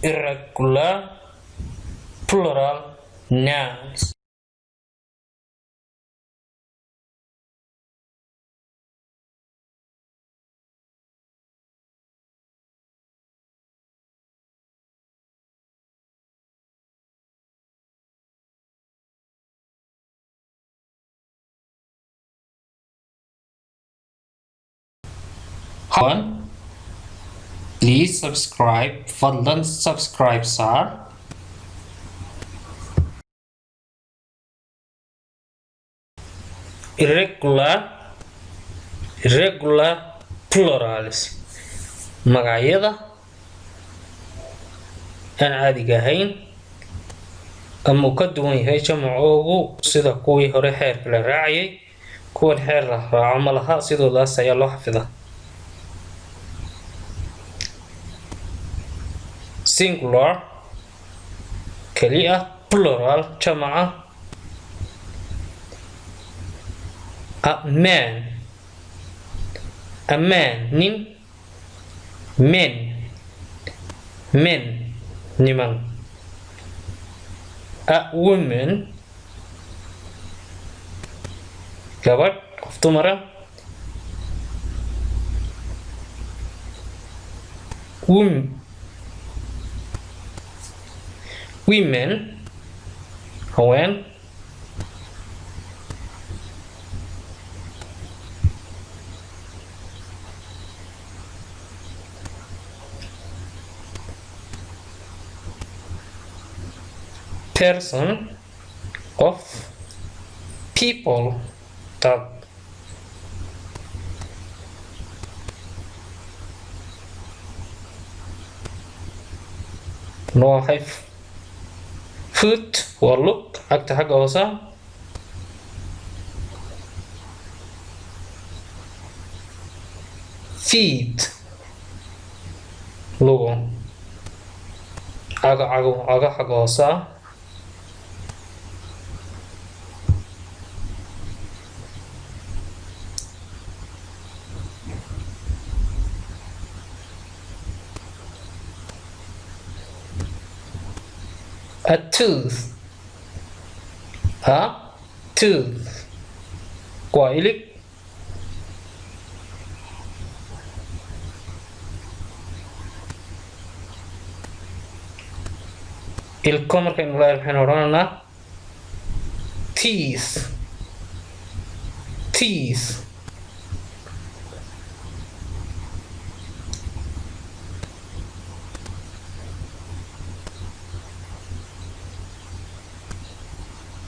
irregular plural nouns. One, please subscribe. Fadlan subscribe sir. Irregular plurals magacyada aan caadiga ahayn ama uu ka duwan yahay jamcoogu sida kuwii hore xeerka la raacayay kuwan xeer la raaco ma laha sidoodaas ayaa loo xafidaa. Singular kaliya, plural jamaca. A man nin, men niman. A woman gabadh, qof dumara. Women haween. Person of people dad. Noohay foot waa lug, cagta xagga hoose. Feet lugo, caga xagga hoose. A tooth. Waa ilig. Ilko markaynu leeyahay waxaynu odhanaynaa teeth.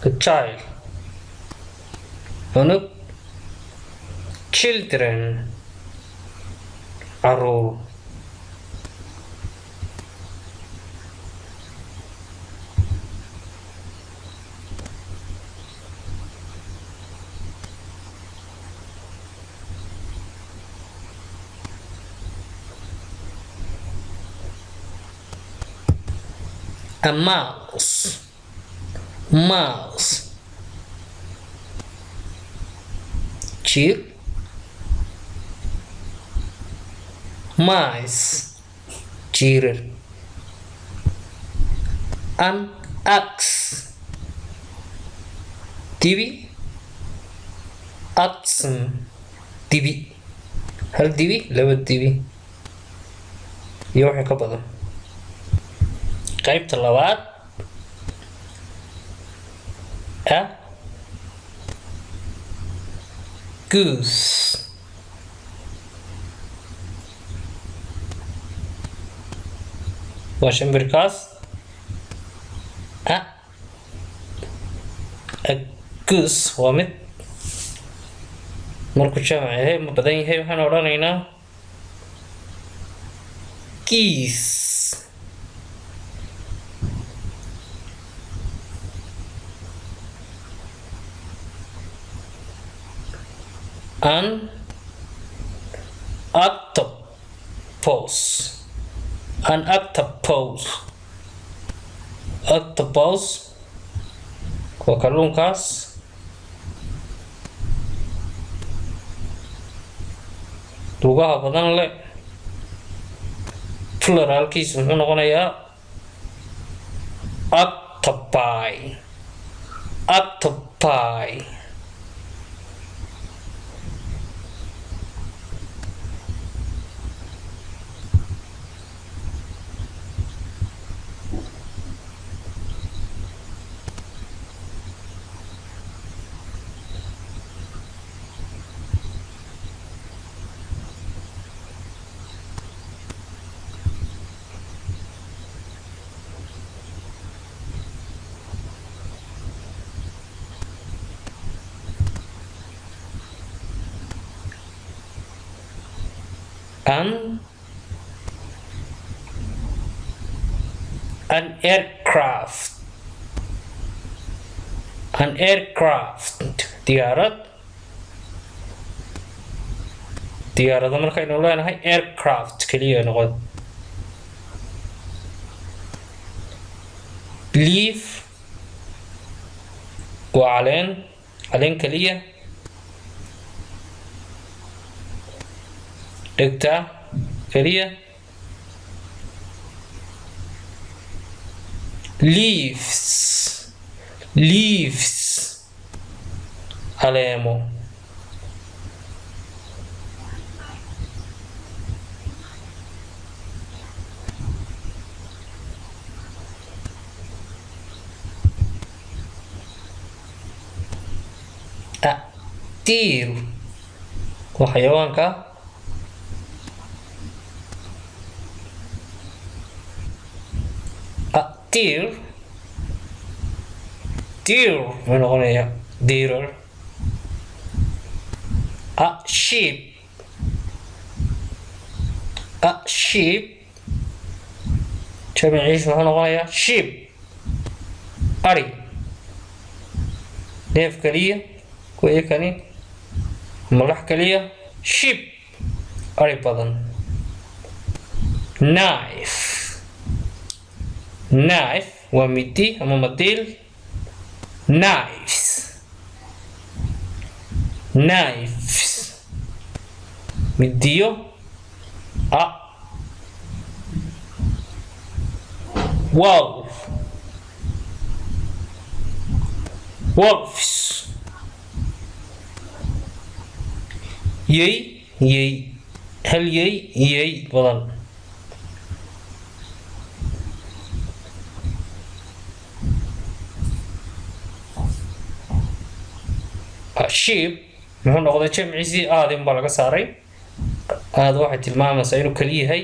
A child cunug. Children caruur. A mouse. Cheer. Mice cheerer. An axe dibi. Axen dibi, hal dibi, laba dibi iyo wixii ka badan. qaybta labaad goose. waa shimbirkaas. a goose waa mid markuu jamac yahay ma badan yahay waxaan odhanaynaa geese. An octopus. An octopus. Octopus waa kalluunkaas. lugaha badan leh. pluralkiisu muxuu noqonayaa octopi, octopi. An aircraft, an aircraft, diyaarado markaynu leenahay aircraft keliya noqon. leaf waa caleen keliya. dhegta keliya. leaves caleemo. deer waa xayawaanka. deer ma noqonaya deerer. sheep jamaciisa wuxuu noqonayaa sheep, ari. neef keliya kuwa kani malax keliya. sheep ari badan. knife waa midi ama madiil. knives midiyo. wolves yey hal yey badan. sheep muxuu noqday jamciisii aadin baa laga saaray. aad waxay tilmaamaysaa inuu keli yahay.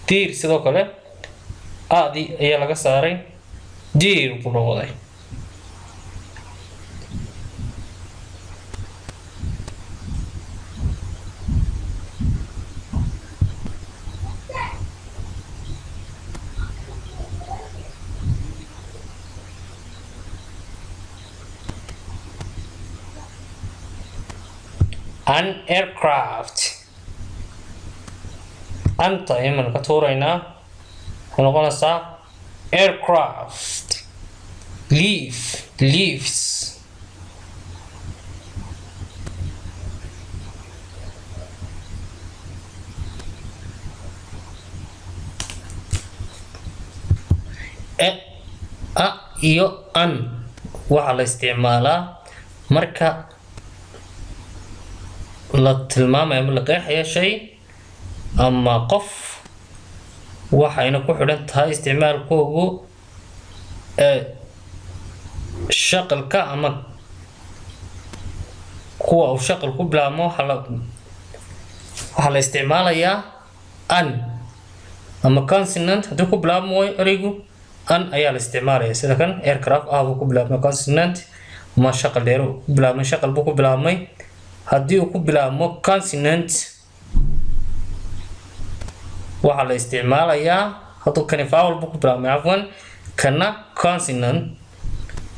deer sidoo kale aadi ayaa laga saaray. deer buu noqday. an aircraft anta ayaan ka tuuraynaa. waxay noqonaysaa aircraft. leaves iyo an waxaa la isticmaalaa marka la tilmaamayo ama la qeexayo shay ama qof. waxayna ku xidhan tahay isticmaalkoogu shaqalka ama kuwa uu shaqal ku bilaabmo. waxaa la isticmaalayaa an ama consonant. haddii ku bilaabmo ereygu an ayaa la isticmaalaya. sida kan aircraft buu ku bilaabmay consonant ama shaqal dheer ku bilaabmay. shaqal buu ku bilaabmay. haddii uu ku bilaabmo consonant waxaa la isticmaalayaa. hadduu kani vowel buu ku bilaabmay cafwan, kana consonant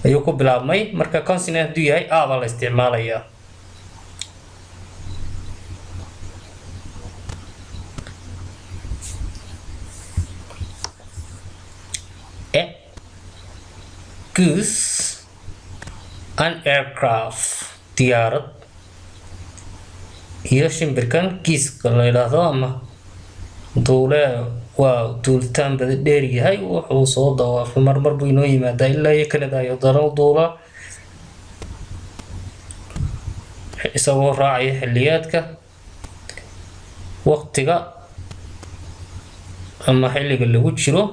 ayuu ku bilaabmay. marka consonant hadduu yahay baa la isticmaalayaa. goose an aircraft diyaarad. iyo shimbirkan geeska la yidhaahdo ama duule waa duulitaan bada dheer yahay wuxuu soo dawaafay marmar buu inoo yimaadaa ilaa iyo Canada iyo daran duula isagoo raacaya xilliyaadka waqtiga ama xilliga lagu jiro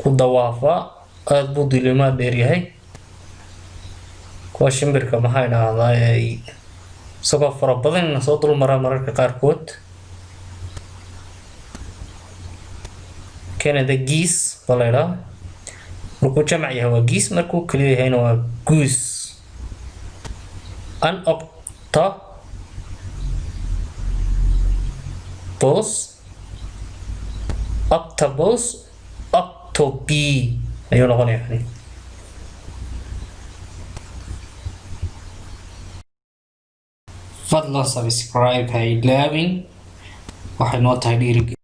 ku dawaafa aad buu duulimaad dheer yahay kuwa shimbirka maxay dhahdaa isagoo fara badan soo dul maraa mararka qaarkood Canada geese baa la yidhaahdaa markuu jamac yahay waa geese markuu kaliya yahayna waa goose an octopus octopi ayuu noqonayaa fadlan subscribe ha ilaawin waxay noo tahay dhiirigelin